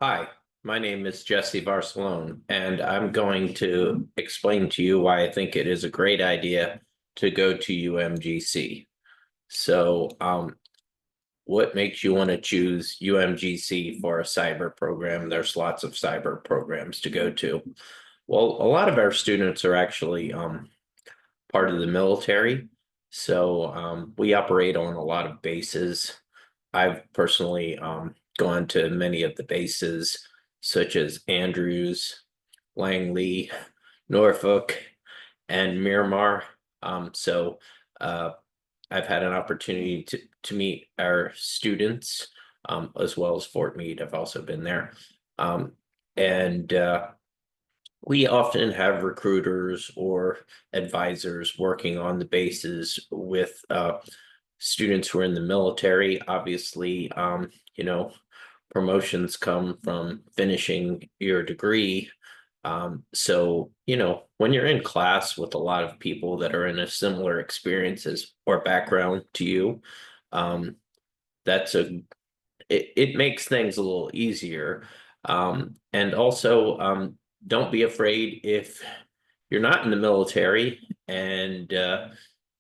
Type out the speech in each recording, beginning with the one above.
Hi, my name is Jesse Barcelone, and I'm going to explain to you why I think it is a great idea to go to UMGC. What makes you want to choose UMGC for a cyber program? There's lots of cyber programs to go to. Well, a lot of our students are actually part of the military, so we operate on a lot of bases. I've personally gone to many of the bases, such as Andrews, Langley, Norfolk, and Miramar. So uh, I've had an opportunity to meet our students, as well as Fort Meade. I've also been there. And We often have recruiters or advisors working on the bases with students who are in the military. Obviously, promotions come from finishing your degree. When you're in class with a lot of people that are in a similar experiences or background to you, um, that's it makes things a little easier. And also, don't be afraid if you're not in the military and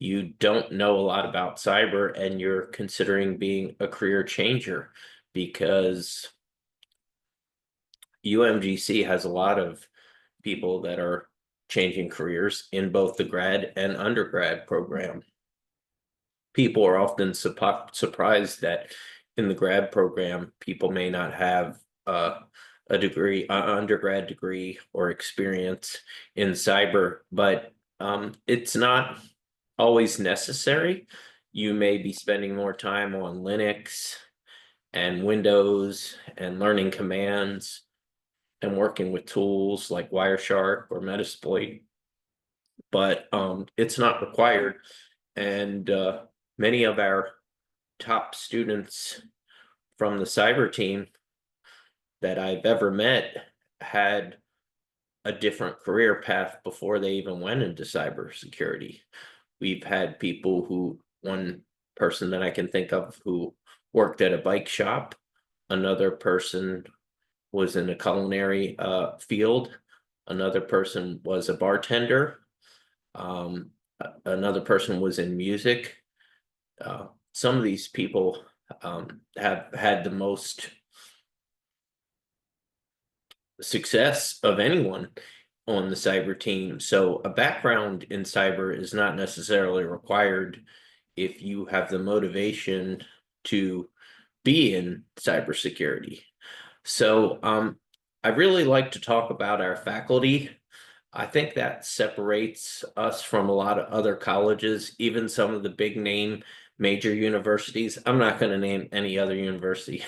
you don't know a lot about cyber and you're considering being a career changer, because UMGC has a lot of people that are changing careers in both the grad and undergrad program. People are often surprised that in the grad program, people may not have a degree, undergrad degree or experience in cyber, but it's not always necessary. You may be spending more time on Linux and Windows and learning commands and working with tools like Wireshark or Metasploit, but it's not required. And many of our top students from the cyber team that I've ever met had a different career path before they even went into cybersecurity. We've had people one person that I can think of who worked at a bike shop, another person was in the culinary field, another person was a bartender, um, another person was in music. Some of these people have had the most success of anyone on the cyber team. So a background in cyber is not necessarily required if you have the motivation to be in cybersecurity. I really like to talk about our faculty. I think that separates us from a lot of other colleges, even some of the big name major universities. I'm not going to name any other university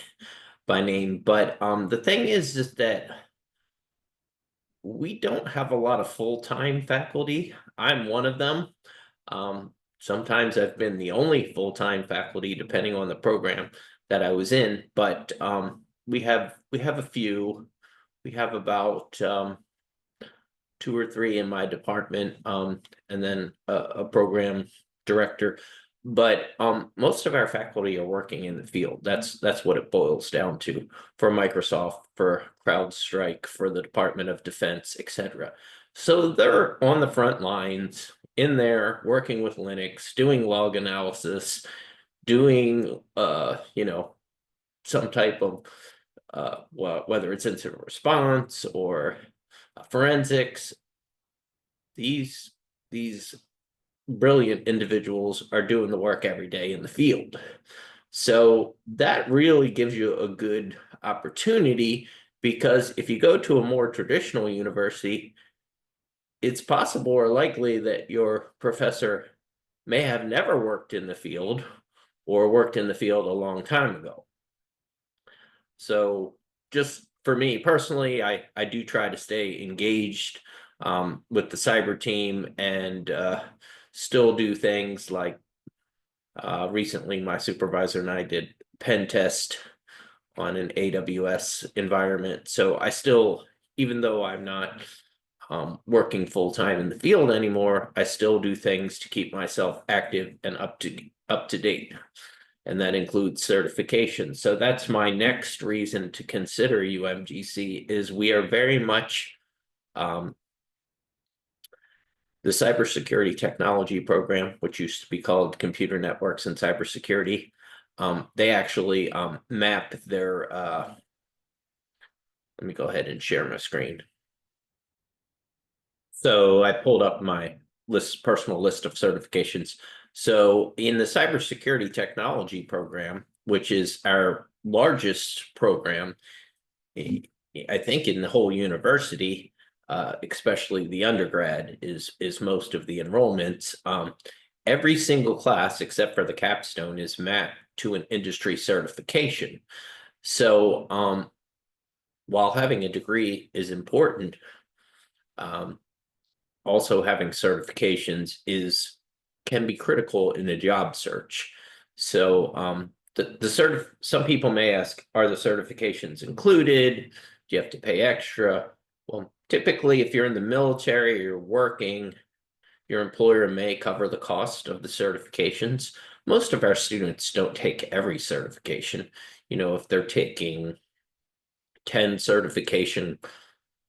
by name, but the thing is that we don't have a lot of full-time faculty. I'm one of them. Sometimes I've been the only full-time faculty, depending on the program that I was in. But we have a few. We have about two or three in my department, and then a program director. But most of our faculty are working in the field. That's what it boils down to for Microsoft, for CrowdStrike, for the Department of Defense, etc. So they're on the front lines in there working with Linux, doing log analysis, doing some type of whether it's incident response or forensics. These brilliant individuals are doing the work every day in the field. So that really gives you a good opportunity, because if you go to a more traditional university, it's possible or likely that your professor may have never worked in the field or worked in the field a long time ago. So just for me personally, I do try to stay engaged with the cyber team and still do things like recently my supervisor and I did pen test on an AWS environment. So I still, even though I'm not working full time in the field anymore, I still do things to keep myself active and up to date. and that includes certification. So that's my next reason to consider UMGC is we are very much the cybersecurity technology program, which used to be called computer networks and cybersecurity. They actually map their, let me go ahead and share my screen. So I pulled up my personal list of certifications. So in the cybersecurity technology program, which is our largest program, I think in the whole university, especially the undergrad, is most of the enrollments. Every single class except for the capstone is mapped to an industry certification. So while having a degree is important, also having certifications can be critical in a job search. So some people may ask, are the certifications included? Do you have to pay extra? Well, typically, if you're in the military or you're working, your employer may cover the cost of the certifications. Most of our students don't take every certification. If they're taking 10 certification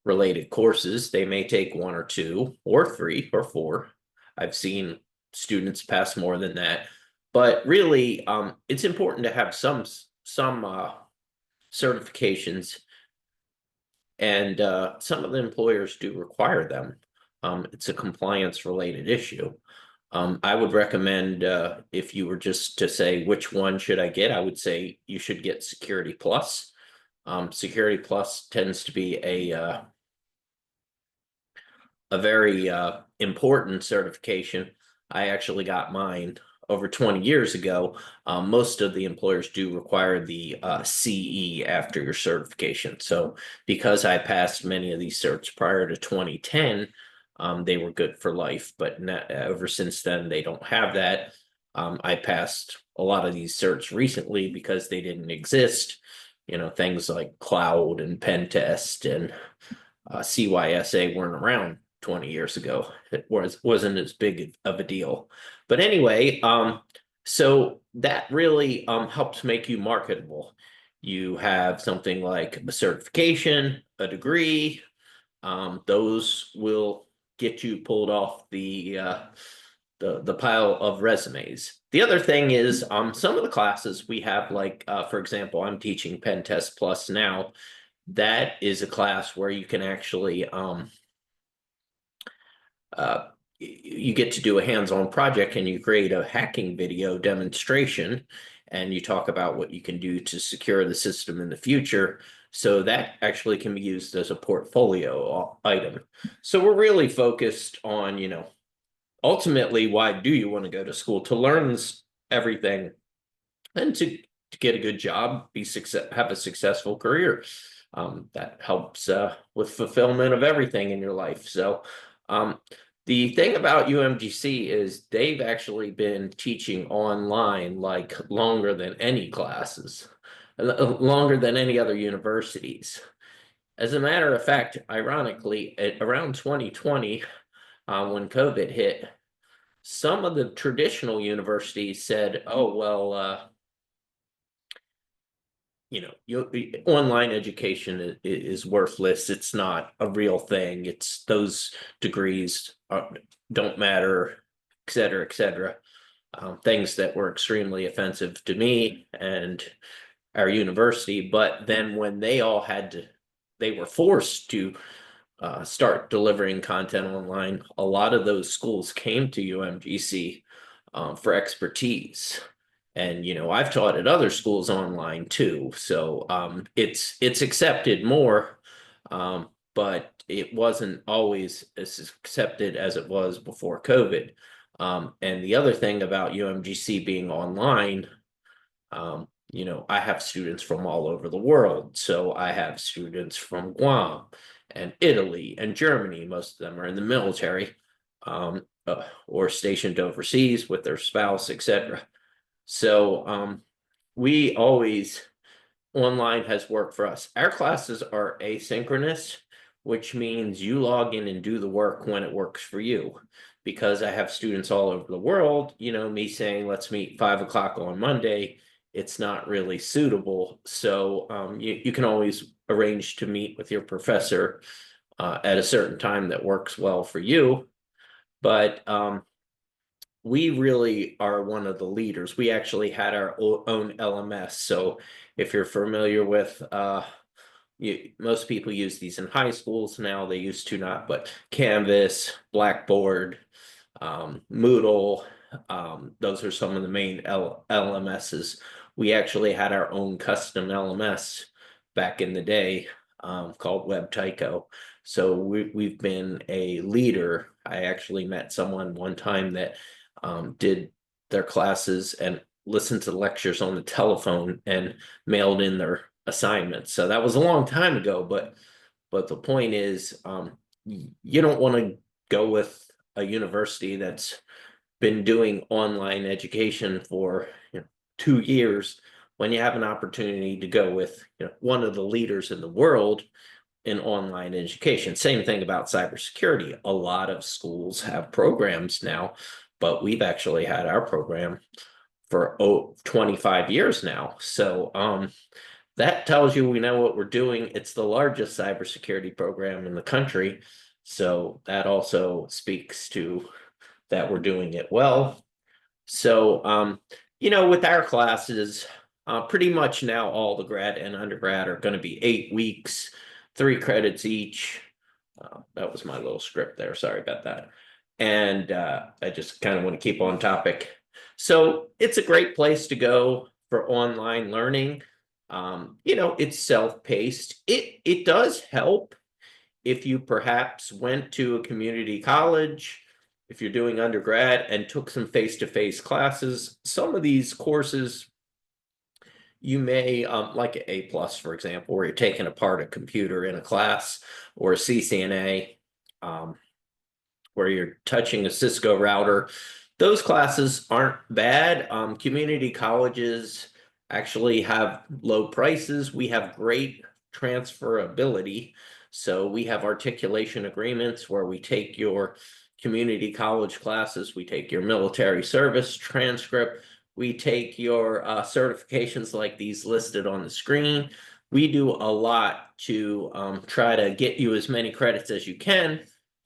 related courses, they may take one or two or three or four. I've seen students pass more than that. But really, it's important to have some certifications, and some of the employers do require them. It's a compliance related issue. I would recommend, if you were just to say which one should I get, I would say you should get Security Plus. Security Plus tends to be a very important certification. I actually got mine over 20 years ago. Most of the employers do require the CE after your certification. So because I passed many of these certs prior to 2010, they were good for life. But ever since then, they don't have that. I passed a lot of these certs recently because they didn't exist. Things like cloud and pen test and CYSA weren't around 20 years ago. It wasn't as big of a deal. But anyway, so that really helps make you marketable. You have something like a certification, a degree. Those will get you pulled off the pile of resumes. The other thing is some of the classes we have, like for example, I'm teaching Pen Test Plus now. That is a class where you can actually you get to do a hands-on project, and you create a hacking video demonstration, and you talk about what you can do to secure the system in the future. So that actually can be used as a portfolio item. So we're really focused on, ultimately, why do you want to go to school? To learn everything and to get a good job, have a successful career. That helps with fulfillment of everything in your life. So the thing about UMGC is they've actually been teaching online like longer than any classes, longer than any other universities. As a matter of fact, ironically, around 2020, when COVID hit, some of the traditional universities said, oh, well, online education is worthless. It's not a real thing. It's those degrees don't matter, et cetera, et cetera. Things that were extremely offensive to me and our university. But then when they were forced to start delivering content online, a lot of those schools came to UMGC for expertise. And I've taught at other schools online too, so it's accepted more, but it wasn't always as accepted as it was before COVID. And the other thing about UMGC being online, I have students from all over the world. So I have students from Guam and Italy and Germany. Most of them are in the military, or stationed overseas with their spouse, etc. So we always, online has worked for us. Our classes are asynchronous, which means you log in and do the work when it works for you. because I have students all over the world, me saying, let's meet 5 o'clock on Monday, it's not really suitable. So you can always arrange to meet with your professor at a certain time that works well for you. But we really are one of the leaders. We actually had our own LMS. So if you're familiar with, most people use these in high schools now, they used to not, but Canvas, Blackboard, Moodle, those are some of the main LMSs. We actually had our own custom LMS back in the day, called WebTyco. So we've been a leader. I actually met someone one time that did their classes and listened to lectures on the telephone and mailed in their assignments. So that was a long time ago, but the point is, you don't want to go with a university that's been doing online education for 2 years when you have an opportunity to go with one of the leaders in the world in online education. Same thing about cybersecurity. A lot of schools have programs now, but we've actually had our program for 25 years now. So that tells you we know what we're doing. It's the largest cybersecurity program in the country. So that also speaks to that we're doing it well. So, with our classes, pretty much now all the grad and undergrad are going to be 8 weeks, 3 credits each. That was my little script there. Sorry about that. And I just kind of want to keep on topic. So it's a great place to go for online learning. It's self-paced. It does help if you perhaps went to a community college, if you're doing undergrad and took some face-to-face classes. Some of these courses you may, like an A+, for example, where you're taking apart a computer in a class, or a CCNA, where you're touching a Cisco router. Those classes aren't bad. Community colleges actually have low prices. We have great transferability. So we have articulation agreements where we take your community college classes, we take your military service transcript, we take your certifications like these listed on the screen. We do a lot to try to get you as many credits as you can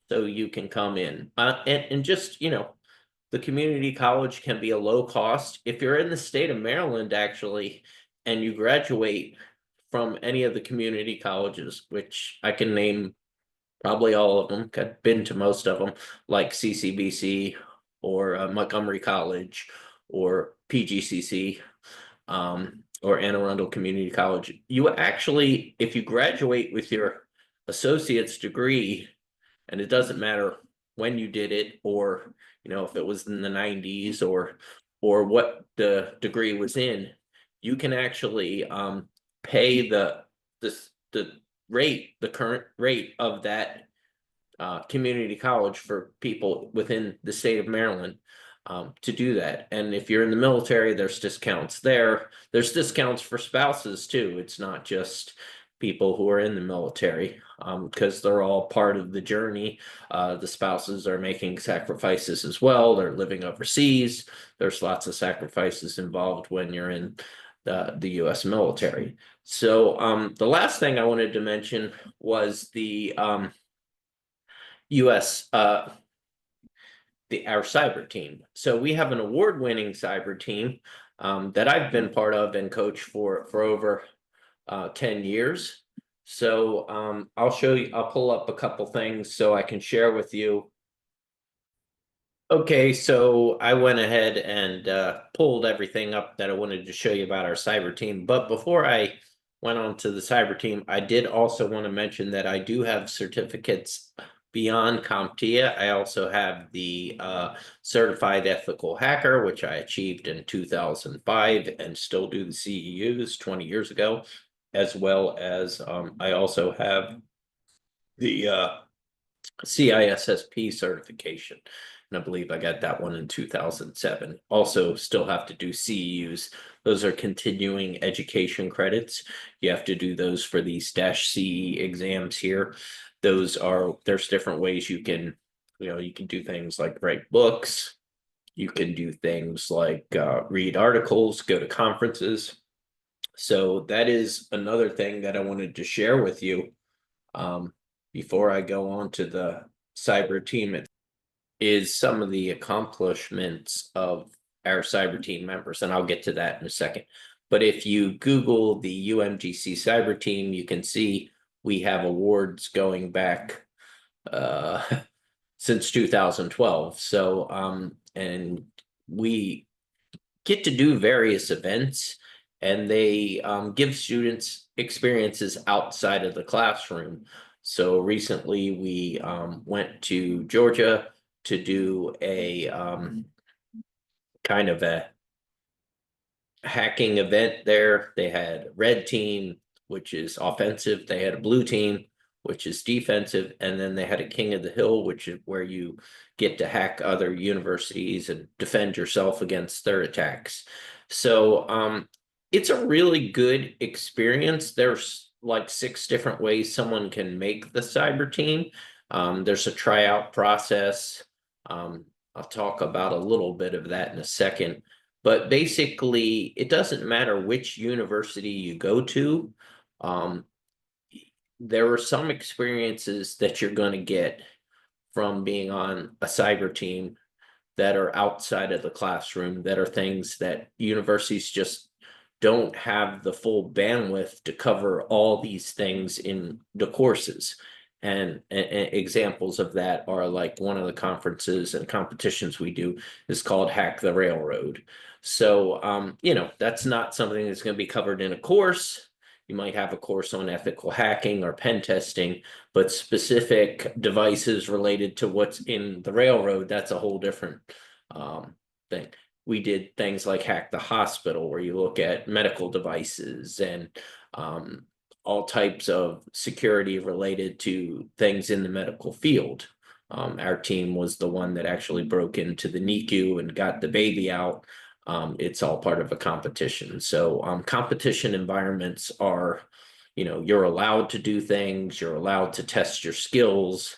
so you can come in. And just, the community college can be a low cost. If you're in the state of Maryland, actually, and you graduate from any of the community colleges, which I can name probably all of them, I've been to most of them, like CCBC or Montgomery College or PGCC, or Anne Arundel Community College. You actually, if you graduate with your associate's degree, and it doesn't matter when you did it, or if it was in the 90s, or what the degree was in, you can actually pay the rate, the current rate of that community college for people within the state of Maryland to do that. And if you're in the military, there's discounts there. There's discounts for spouses too. It's not just people who are in the military, because they're all part of the journey. The spouses are making sacrifices as well. They're living overseas. There's lots of sacrifices involved when you're in the U.S. military. So the last thing I wanted to mention was the U.S. Our cyber team. So we have an award-winning cyber team that I've been part of and coached for over 10 years. So I'll show you, I'll pull up a couple things so I can share with you. Okay, so I went ahead and pulled everything up that I wanted to show you about our cyber team. But before I went on to the cyber team, I did also want to mention that I do have certificates beyond CompTIA. I also have the Certified Ethical Hacker, which I achieved in 2005 and still do the CEUs 20 years ago, as well as I also have the CISSP certification. And I believe I got that one in 2007. Also still have to do CEUs. Those are continuing education credits. You have to do those for these -CE exams here. There's different ways you can You can do things like write books. You can do things like read articles, go to conferences. So that is another thing that I wanted to share with you um, before I go on to the cyber team. It is some of the accomplishments of our cyber team members, and I'll get to that in a second. But if you Google the UMGC cyber team, you can see we have awards going back uh, since 2012. So, and we get to do various events, and they give students experiences outside of the classroom. So recently we went to Georgia to do a kind of a hacking event there. They had a red team, which is offensive. They had a blue team, which is defensive. And then they had a King of the Hill, which is where you get to hack other universities and defend yourself against their attacks. So it's a really good experience. There's like 6 different ways someone can make the cyber team. There's a tryout process. I'll talk about a little bit of that in a second. But basically, it doesn't matter which university you go to. Um, there are some experiences that you're going to get from being on a cyber team that are outside of the classroom, that are things that universities just don't have the full bandwidth to cover all these things in the courses. And examples of that are like one of the conferences and competitions we do is called Hack the Railroad. So, that's not something that's going to be covered in a course. You might have a course on ethical hacking or pen testing, but specific devices related to what's in the railroad, that's a whole different thing. We did things like Hack the Hospital, where you look at medical devices and all types of security related to things in the medical field. Our team was the one that actually broke into the NICU and got the baby out. It's all part of a competition. So competition environments are, you're allowed to do things, you're allowed to test your skills,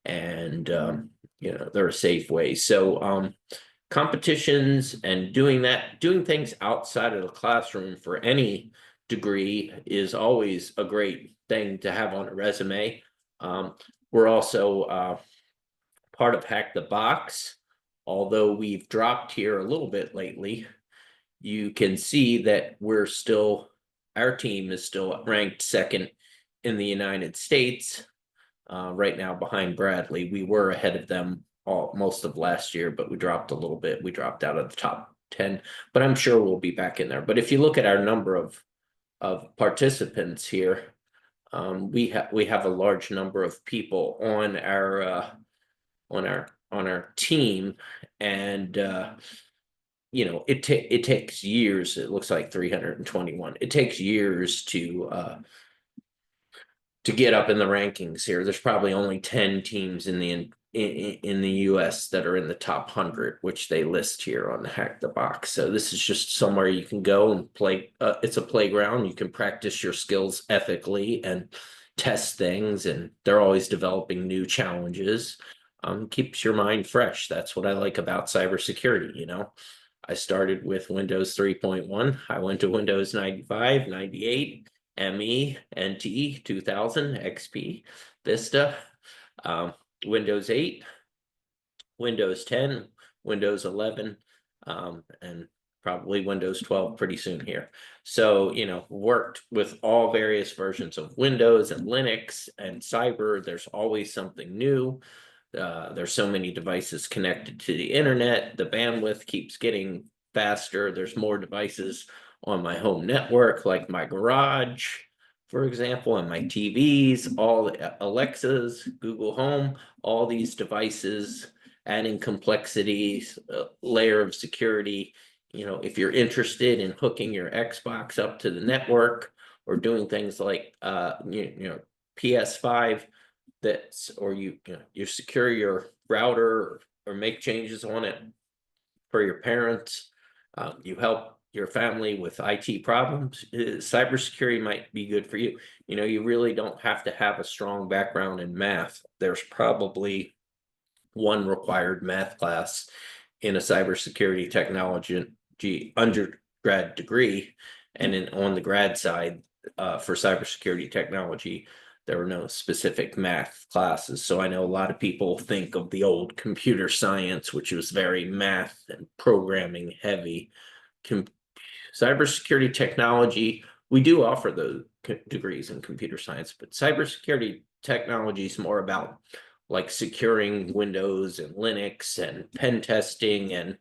and they're a safe way. So competitions and doing things outside of the classroom for any degree is always a great thing to have on a resume. We're also part of Hack the Box, although we've dropped here a little bit lately. You can see that our team is still ranked second in the United States right now behind Bradley. We were ahead of them most of last year, but we dropped a little bit. We dropped out of the top 10, but I'm sure we'll be back in there. But if you look at our number of participants here, we have a large number of people on our team, and it takes years. It looks like 321. It takes years to get up in the rankings here. There's probably only 10 teams in the US that are in the top 100, which they list here on the Hack the Box. So this is just somewhere you can go and play. It's a playground. You can practice your skills ethically and test things, and they're always developing new challenges. Keeps your mind fresh. That's what I like about cybersecurity. I started with Windows 3.1. I went to Windows 95, 98, ME, NT, 2000, XP, Vista, Windows 8, Windows 10, Windows 11, and probably Windows 12 pretty soon here. So, worked with all various versions of Windows and Linux and cyber. There's always something new. There's so many devices connected to the internet. The bandwidth keeps getting faster. There's more devices on my home network, like my garage, for example, and my TVs, all Alexas, Google Home, all these devices, adding complexities, layer of security. If you're interested in hooking your Xbox up to the network or doing things like PS5, or you secure your router or make changes on it for your parents. You help your family with IT problems. Cybersecurity might be good for you. You really don't have to have a strong background in math. There's probably one required math class in a cybersecurity technology undergrad degree, and on the grad side, for cybersecurity technology, there were no specific math classes. So I know a lot of people think of the old computer science, which was very math and programming heavy. Cybersecurity technology, we do offer those degrees in computer science, but cybersecurity technology is more about like securing Windows and Linux and pen testing and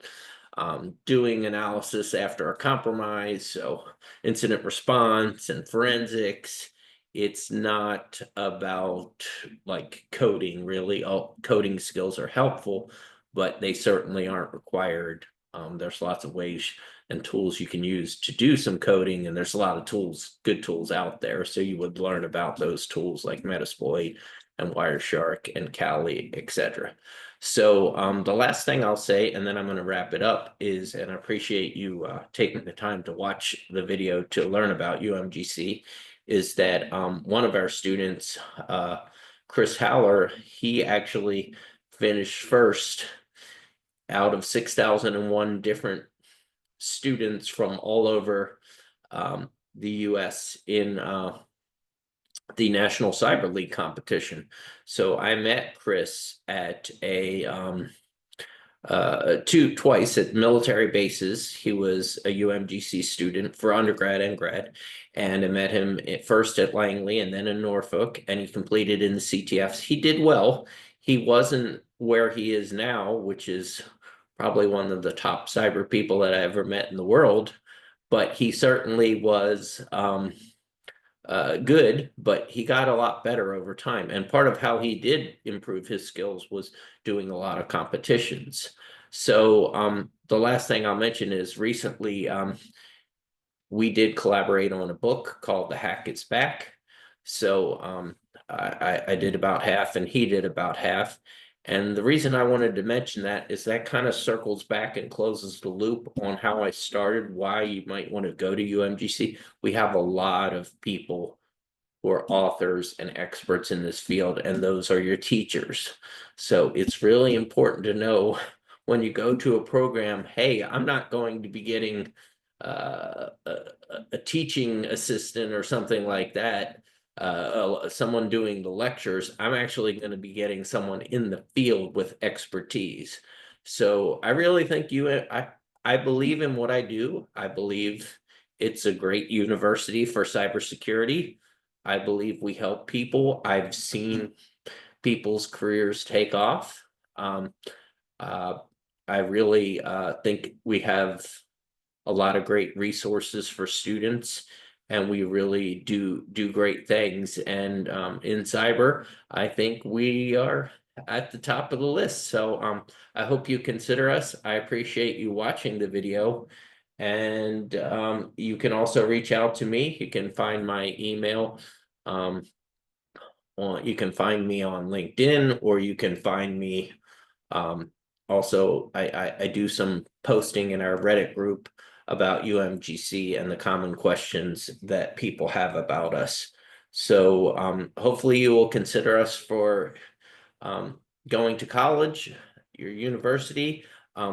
doing analysis after a compromise. So incident response and forensics. It's not about like coding, really. All coding skills are helpful, but they certainly aren't required. There's lots of ways and tools you can use to do some coding, and there's a lot of tools, good tools out there. So you would learn about those tools like Metasploit and Wireshark and Kali, etc. So the last thing I'll say, and then I'm going to wrap it up, is, and I appreciate you taking the time to watch the video to learn about UMGC, is that one of our students, Chris Haller, he actually finished first out of 6,001 different students from all over the US in the National Cyber League competition. So I met Chris at a twice at military bases. He was a UMGC student for undergrad and grad, and I met him at first at Langley and then in Norfolk, and he completed in the CTFs. He did well. He wasn't where he is now, which is probably one of the top cyber people that I ever met in the world, but he certainly was good, but he got a lot better over time. And part of how he did improve his skills was doing a lot of competitions. So the last thing I'll mention is recently we did collaborate on a book called The Hack It's Back. So I did about half and he did about half. And the reason I wanted to mention that is that kind of circles back and closes the loop on how I started, why you might want to go to UMGC. We have a lot of people who are authors and experts in this field, and those are your teachers. So it's really important to know when you go to a program, hey, I'm not going to be getting a teaching assistant or something like that, someone doing the lectures. I'm actually going to be getting someone in the field with expertise. So I really think I believe in what I do. I believe it's a great university for cybersecurity. I believe we help people. I've seen people's careers take off. I really think we have a lot of great resources for students, and we really do great things. And in cyber, I think we are at the top of the list. So I hope you consider us. I appreciate you watching the video. And you can also reach out to me. You can find my email. You can find me on LinkedIn, or you can find me also, I do some posting in our Reddit group about UMGC and the common questions that people have about us. So hopefully you will consider us for going to college, your university.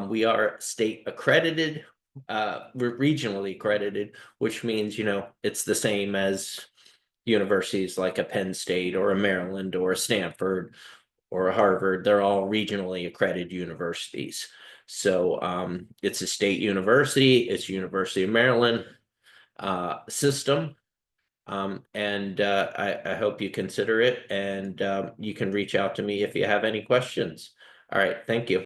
We are state accredited, we're regionally accredited, which means, it's the same as universities like a Penn State or a Maryland or a Stanford or a Harvard. They're all regionally accredited universities. So it's a state university, it's University of Maryland system. And I hope you consider it, and you can reach out to me if you have any questions. All right, thank you.